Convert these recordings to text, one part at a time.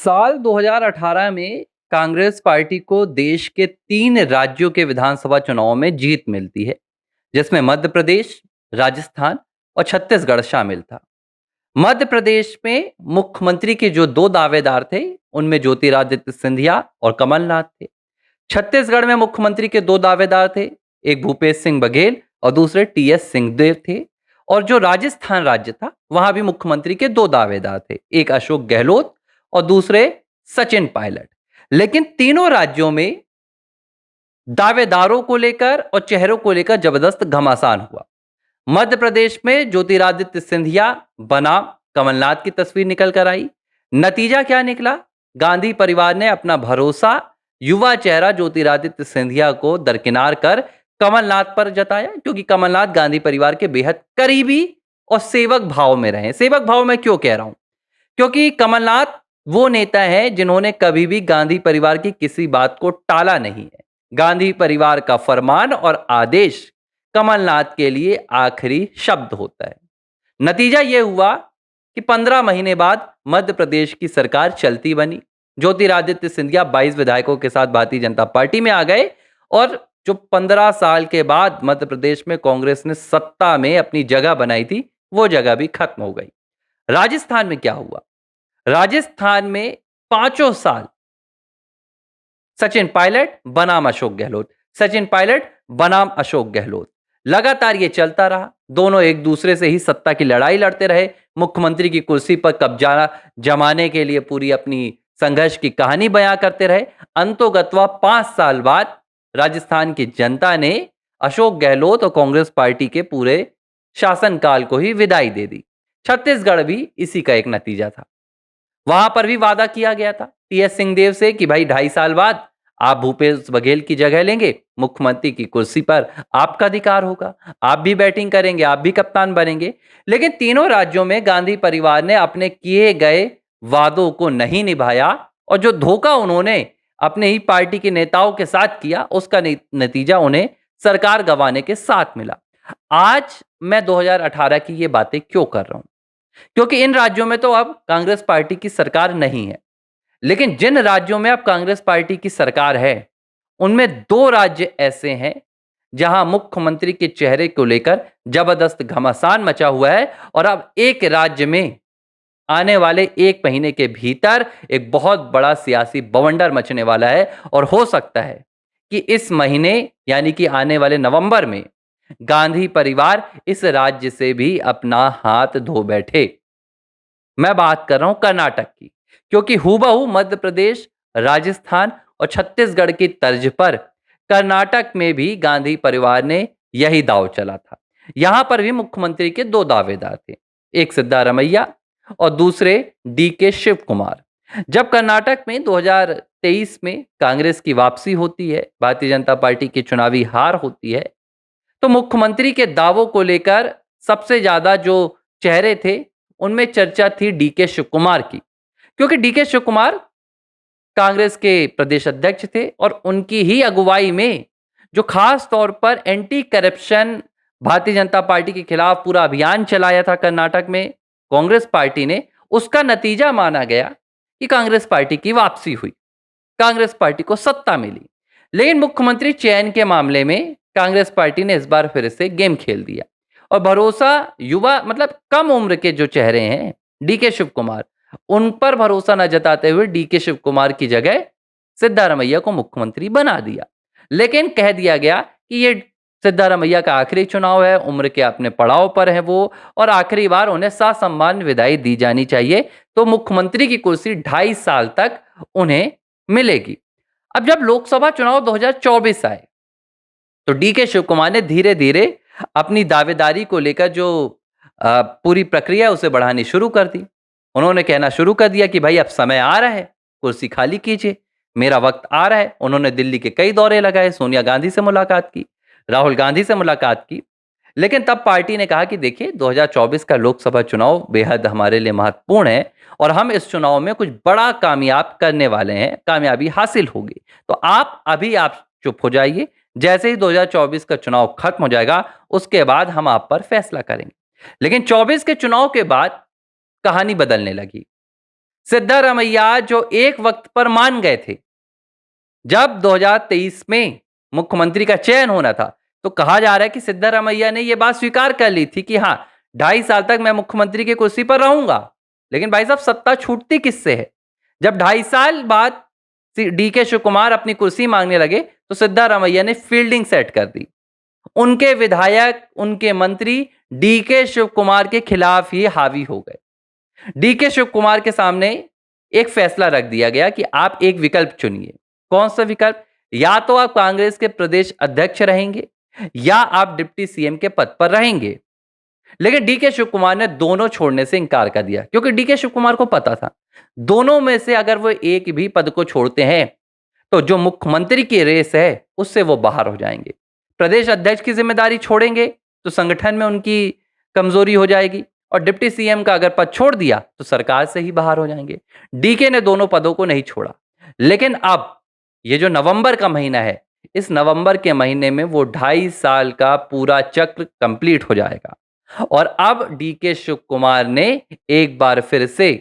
साल 2018 में कांग्रेस पार्टी को देश के 3 राज्यों के विधानसभा चुनाव में जीत मिलती है, जिसमें मध्य प्रदेश, राजस्थान और छत्तीसगढ़ शामिल था। मध्य प्रदेश में मुख्यमंत्री के जो 2 दावेदार थे, उनमें ज्योतिरादित्य सिंधिया और कमलनाथ थे। छत्तीसगढ़ में मुख्यमंत्री के 2 दावेदार थे, एक भूपेश सिंह बघेल और दूसरे टीएस सिंहदेव थे। और जो राजस्थान राज्य था, वहां भी मुख्यमंत्री के 2 दावेदार थे, एक अशोक गहलोत और दूसरे सचिन पायलट। लेकिन तीनों राज्यों में दावेदारों को लेकर और चेहरों को लेकर जबरदस्त घमासान हुआ। मध्य प्रदेश में ज्योतिरादित्य सिंधिया बनाम कमलनाथ की तस्वीर निकल कर आई। नतीजा क्या निकला? गांधी परिवार ने अपना भरोसा युवा चेहरा ज्योतिरादित्य सिंधिया को दरकिनार कर कमलनाथ पर जताया, क्योंकि कमलनाथ गांधी परिवार के बेहद करीबी और सेवक भाव में रहे। सेवक भाव में क्यों कह रहा हूं? क्योंकि कमलनाथ वो नेता है जिन्होंने कभी भी गांधी परिवार की किसी बात को टाला नहीं है। गांधी परिवार का फरमान और आदेश कमलनाथ के लिए आखिरी शब्द होता है। नतीजा यह हुआ कि 15 महीने बाद मध्य प्रदेश की सरकार चलती बनी। ज्योतिरादित्य सिंधिया 22 विधायकों के साथ भारतीय जनता पार्टी में आ गए और जो 15 साल के बाद मध्य प्रदेश में कांग्रेस ने सत्ता में अपनी जगह बनाई थी, वो जगह भी खत्म हो गई। राजस्थान में क्या हुआ? राजस्थान में पांचों साल सचिन पायलट बनाम अशोक गहलोत, सचिन पायलट बनाम अशोक गहलोत, लगातार ये चलता रहा। दोनों एक दूसरे से ही सत्ता की लड़ाई लड़ते रहे। मुख्यमंत्री की कुर्सी पर कब्जा जमाने के लिए पूरी अपनी संघर्ष की कहानी बयां करते रहे। अंतोगत्वा 5 साल बाद राजस्थान की जनता ने अशोक गहलोत और कांग्रेस पार्टी के पूरे शासनकाल को ही विदाई दे दी। छत्तीसगढ़ भी इसी का एक नतीजा था। वहां पर भी वादा किया गया था टीएस सिंहदेव से कि भाई 2.5 साल बाद आप भूपेश बघेल की जगह लेंगे, मुख्यमंत्री की कुर्सी पर आपका अधिकार होगा, आप भी बैटिंग करेंगे, आप भी कप्तान बनेंगे। लेकिन तीनों राज्यों में गांधी परिवार ने अपने किए गए वादों को नहीं निभाया और जो धोखा उन्होंने अपने ही पार्टी के नेताओं के साथ किया, उसका नतीजा उन्हें सरकार गंवाने के साथ मिला। आज मैं 2018 की ये बातें क्यों कर रहा हूं? क्योंकि इन राज्यों में तो अब कांग्रेस पार्टी की सरकार नहीं है। लेकिन जिन राज्यों में अब कांग्रेस पार्टी की सरकार है, उनमें 2 राज्य ऐसे हैं जहां मुख्यमंत्री के चेहरे को लेकर जबरदस्त घमासान मचा हुआ है। और अब एक राज्य में आने वाले 1 महीने के भीतर एक बहुत बड़ा सियासी बवंडर मचने वाला है। और हो सकता है कि इस महीने यानी कि आने वाले नवंबर में गांधी परिवार इस राज्य से भी अपना हाथ धो बैठे। मैं बात कर रहा हूं कर्नाटक की, क्योंकि हूबहू मध्य प्रदेश, राजस्थान और छत्तीसगढ़ की तर्ज पर कर्नाटक में भी गांधी परिवार ने यही दांव चला था। यहां पर भी मुख्यमंत्री के 2 दावेदार थे, एक सिद्धारमैया और दूसरे डीके शिव कुमार। जब कर्नाटक में 2023 में कांग्रेस की वापसी होती है, भारतीय जनता पार्टी की चुनावी हार होती है, तो मुख्यमंत्री के दावों को लेकर सबसे ज्यादा जो चेहरे थे, उनमें चर्चा थी डीके शिव कुमार की। क्योंकि डीके शिव कुमार कांग्रेस के प्रदेश अध्यक्ष थे और उनकी ही अगुवाई में जो खास तौर पर anti corruption Bharatiya Janata party के खिलाफ पूरा अभियान चलाया था कर्नाटक में कांग्रेस पार्टी ने, उसका नतीजा माना गया कि कांग्रेस पार्टी की वापसी हुई, कांग्रेस पार्टी को सत्ता मिली। लेकिन मुख्यमंत्री चयन के मामले में कांग्रेस पार्टी ने इस बार फिर से गेम खेल दिया और भरोसा युवा मतलब कम उम्र के जो चेहरे हैं डीके शिव कुमार, उन पर भरोसा न जताते हुए डीके शिव कुमार की जगह सिद्धारमैया को मुख्यमंत्री बना दिया। लेकिन कह दिया गया कि ये सिद्धारमैया का आखिरी चुनाव है, उम्र के अपने पड़ाव पर है वो, और आखिरी बार उन्हें ससम्मान विदाई दी जानी चाहिए, तो मुख्यमंत्री की कुर्सी 2.5 साल तक उन्हें मिलेगी। अब जब लोकसभा चुनाव 2024 आए, तो डीके शिव कुमार ने धीरे धीरे अपनी दावेदारी को लेकर जो पूरी प्रक्रिया है उसे बढ़ानी शुरू कर दी। उन्होंने कहना शुरू कर दिया कि भाई अब समय आ रहा है, कुर्सी खाली कीजिए, मेरा वक्त आ रहा है। उन्होंने दिल्ली के कई दौरे लगाए, सोनिया गांधी से मुलाकात की, राहुल गांधी से मुलाकात की। लेकिन तब पार्टी ने कहा कि देखिए 2024 का लोकसभा चुनाव बेहद हमारे लिए महत्वपूर्ण है और हम इस चुनाव में कुछ बड़ा कामयाब करने वाले हैं, कामयाबी हासिल होगी, तो आप चुप हो जाइए। जैसे ही 2024 का चुनाव खत्म हो जाएगा, उसके बाद हम आप पर फैसला करेंगे। लेकिन 24 के चुनाव के बाद कहानी बदलने लगी। सिद्धारमैया जो एक वक्त पर मान गए थे, जब 2023 में मुख्यमंत्री का चयन होना था, तो कहा जा रहा है कि सिद्धारमैया ने यह बात स्वीकार कर ली थी कि हाँ, 2.5 साल तक मैं मुख्यमंत्री की कुर्सी पर रहूंगा। लेकिन भाई साहब, सत्ता छूटती किससे है? जब 2.5 साल बाद डीके शिव कुमार अपनी कुर्सी मांगने लगे, तो सिद्धारमैया ने फील्डिंग सेट कर दी। उनके विधायक, उनके मंत्री डीके शिव कुमार के खिलाफ ही हावी हो गए। डीके शिव कुमार के सामने एक फैसला रख दिया गया कि आप एक विकल्प चुनिए। कौन सा विकल्प? या तो आप कांग्रेस के प्रदेश अध्यक्ष रहेंगे, या आप डिप्टी सीएम के पद पर रहेंगे। लेकिन डीके शिव कुमार ने दोनों छोड़ने से इंकार कर दिया, क्योंकि डीके शिव कुमार को पता था दोनों में से अगर वो एक भी पद को छोड़ते हैं, तो जो मुख्यमंत्री की रेस है उससे वो बाहर हो जाएंगे। प्रदेश अध्यक्ष की जिम्मेदारी छोड़ेंगे तो संगठन में उनकी कमजोरी हो जाएगी, और डिप्टी सीएम का अगर पद छोड़ दिया तो सरकार से ही बाहर हो जाएंगे। डीके ने दोनों पदों को नहीं छोड़ा। लेकिन अब ये जो नवंबर का महीना है, इस नवंबर के महीने में वो 2.5 साल का पूरा चक्र कंप्लीट हो जाएगा, और अब डीके शिव कुमार ने एक बार फिर से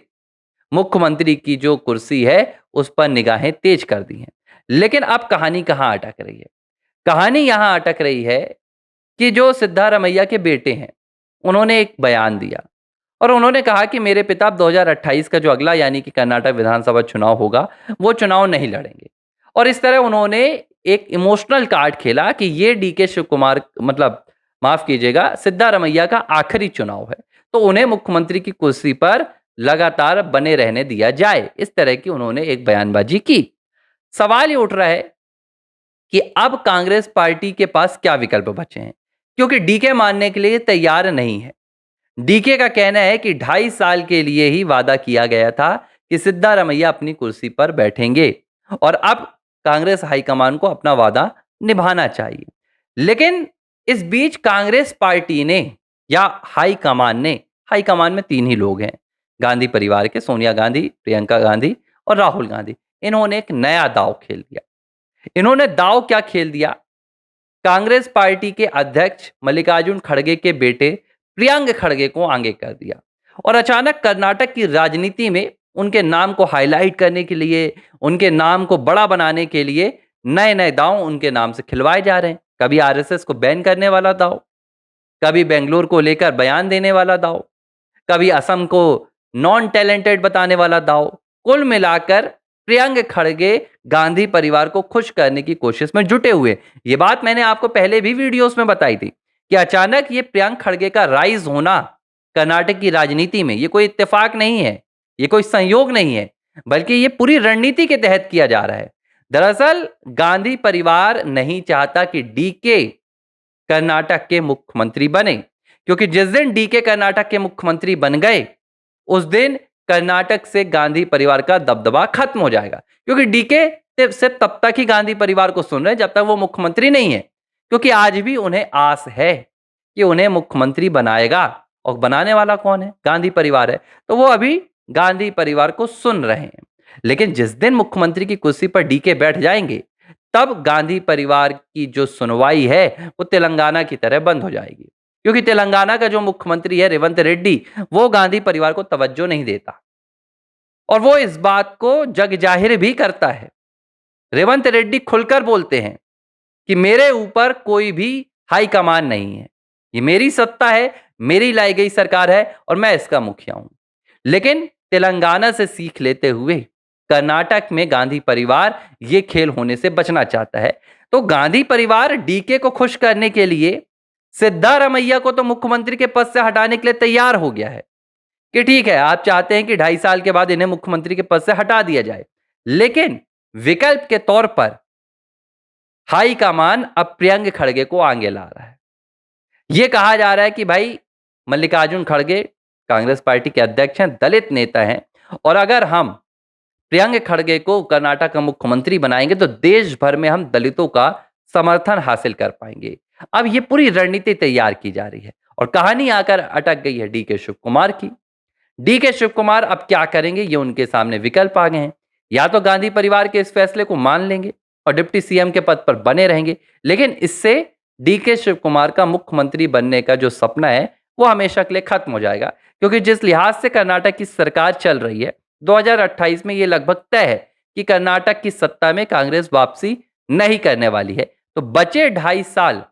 मुख्यमंत्री की जो कुर्सी है उस पर निगाहें तेज कर दी हैं। लेकिन अब कहानी कहां अटक रही है? कहानी यहां अटक रही है कि जो सिद्धारमैया के बेटे हैं, उन्होंने एक बयान दिया, और उन्होंने कहा कि मेरे पिता 2028 का जो अगला यानी कि कर्नाटक विधानसभा चुनाव होगा, वो चुनाव नहीं लड़ेंगे। और इस तरह उन्होंने एक इमोशनल कार्ड खेला कि ये डीके शिव कुमार, मतलब माफ कीजिएगा, सिद्धारमैया का आखिरी चुनाव है, तो उन्हें मुख्यमंत्री की कुर्सी पर लगातार बने रहने दिया जाए। इस तरह की उन्होंने एक बयानबाजी की। सवाल ये उठ रहा है कि अब कांग्रेस पार्टी के पास क्या विकल्प बचे हैं, क्योंकि डीके मानने के लिए तैयार नहीं है। डीके का कहना है कि 2.5 साल के लिए ही वादा किया गया था कि सिद्धारमैया अपनी कुर्सी पर बैठेंगे, और अब कांग्रेस हाईकमान को अपना वादा निभाना चाहिए। लेकिन इस बीच कांग्रेस पार्टी ने, या हाईकमान में 3 ही लोग हैं, गांधी परिवार के सोनिया गांधी, प्रियंका गांधी और राहुल गांधी। इन्होंने एक नया दांव खेल दिया। इन्होंने दांव क्या खेल दिया? कांग्रेस पार्टी के अध्यक्ष मल्लिकार्जुन खड़गे के बेटे प्रियंक खड़गे को आगे कर दिया, और अचानक कर्नाटक की राजनीति में उनके नाम को हाईलाइट करने के लिए, उनके नाम को बड़ा बनाने के लिए नए नए दांव उनके नाम से खिलवाए जा रहे हैं। कभी आरएसएस को बैन करने वाला दांव, कभी बेंगलुरु को लेकर बयान देने वाला दांव, कभी असम को नॉन टैलेंटेड बताने वाला दांव। कुल मिलाकर प्रियंक खड़गे गांधी परिवार को खुश करने की कोशिश में जुटे हुए। ये बात मैंने आपको पहले भी वीडियोस में बताई थी कि अचानक ये प्रियंक खड़गे का राइज होना कर्नाटक की राजनीति में, ये कोई इत्तेफाक नहीं है, ये कोई संयोग नहीं है, बल्कि ये पूरी रणनीति के तहत किया जा रहा है। दरअसल गांधी परिवार नहीं चाहता कि डीके कर्नाटक के मुख्यमंत्री बने, क्योंकि जिस दिन डीके कर्नाटक के मुख्यमंत्री बन गए, उस दिन कर्नाटक से गांधी परिवार का दबदबा खत्म हो जाएगा। क्योंकि डीके सिर्फ तब तक ही गांधी परिवार को सुन रहे हैं जब तक वो मुख्यमंत्री नहीं है, क्योंकि आज भी उन्हें आस है कि उन्हें मुख्यमंत्री बनाएगा, और बनाने वाला कौन है? गांधी परिवार है। तो वो अभी गांधी परिवार को सुन रहे हैं। लेकिन जिस दिन मुख्यमंत्री की कुर्सी पर डीके बैठ जाएंगे, तब गांधी परिवार की जो सुनवाई है वो तेलंगाना की तरह बंद हो जाएगी, क्योंकि तेलंगाना का जो मुख्यमंत्री है रेवंत रेड्डी, वो गांधी परिवार को तवज्जो नहीं देता, और वो इस बात को जग जाहिर भी करता है। रेवंत रेड्डी खुलकर बोलते हैं कि मेरे ऊपर कोई भी हाई कमान नहीं है, ये मेरी सत्ता है, मेरी लाई गई सरकार है, और मैं इसका मुखिया हूं। लेकिन तेलंगाना से सीख लेते हुए कर्नाटक में गांधी परिवार ये खेल होने से बचना चाहता है। तो गांधी परिवार डीके को खुश करने के लिए सिद्धारमैया को तो मुख्यमंत्री के पद से हटाने के लिए तैयार हो गया है कि ठीक है, आप चाहते हैं कि 2.5 साल के बाद इन्हें मुख्यमंत्री के पद से हटा दिया जाए, लेकिन विकल्प के तौर पर हाईकमान अब प्रियंक खड़गे को आगे ला रहा है। यह कहा जा रहा है कि भाई मल्लिकार्जुन खड़गे कांग्रेस पार्टी के अध्यक्ष हैं, दलित नेता हैं, और अगर हम प्रियंक खड़गे को कर्नाटक का मुख्यमंत्री बनाएंगे तो देश भर में हम दलितों का समर्थन हासिल कर पाएंगे। अब ये पूरी रणनीति तैयार की जा रही है, और कहानी आकर अटक गई है डीके शिव कुमार की। डीके शिव कुमार अब क्या करेंगे? ये उनके सामने विकल्प आ गए हैं। या तो गांधी परिवार के इस फैसले को मान लेंगे और डिप्टी सीएम के पद पर बने रहेंगे, लेकिन इससे डीके शिव कुमार का मुख्यमंत्री बनने का जो सपना है वो हमेशा के लिए खत्म हो जाएगा, क्योंकि जिस लिहाज से कर्नाटक की सरकार चल रही है 2028 में ये लगभग तय है कि कर्नाटक की सत्ता में कांग्रेस वापसी नहीं करने वाली है। तो बचे 2.5 साल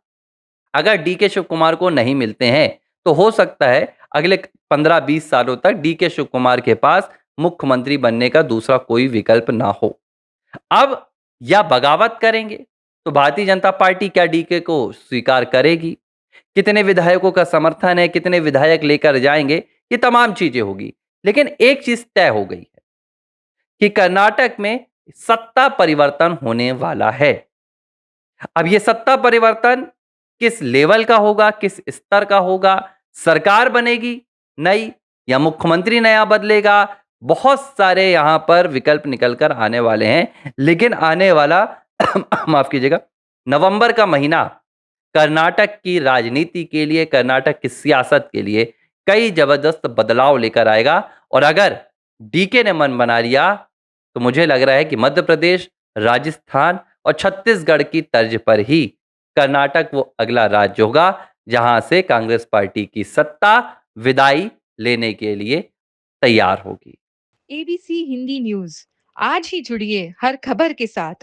अगर डीके शिव कुमार को नहीं मिलते हैं, तो हो सकता है अगले 15-20 सालों तक डीके शिव कुमार के पास मुख्यमंत्री बनने का दूसरा कोई विकल्प ना हो। अब या बगावत करेंगे, तो भारतीय जनता पार्टी क्या डीके को स्वीकार करेगी? कितने विधायकों का समर्थन है, कितने विधायक लेकर जाएंगे, ये तमाम चीजें होगी। लेकिन एक चीज तय हो गई है कि कर्नाटक में सत्ता परिवर्तन होने वाला है। अब ये सत्ता परिवर्तन किस लेवल का होगा, किस स्तर का होगा, सरकार बनेगी नई या मुख्यमंत्री नया बदलेगा, बहुत सारे यहां पर विकल्प निकल कर आने वाले हैं। लेकिन आने वाला माफ कीजिएगा, नवंबर का महीना कर्नाटक की राजनीति के लिए, कर्नाटक की सियासत के लिए कई जबरदस्त बदलाव लेकर आएगा। और अगर डीके ने मन बना लिया, तो मुझे लग रहा है कि मध्य प्रदेश, राजस्थान और छत्तीसगढ़ की तर्ज पर ही कर्नाटक वो अगला राज्य होगा जहां से कांग्रेस पार्टी की सत्ता विदाई लेने के लिए तैयार होगी। एबीसी हिंदी न्यूज आज ही जुड़िए हर खबर के साथ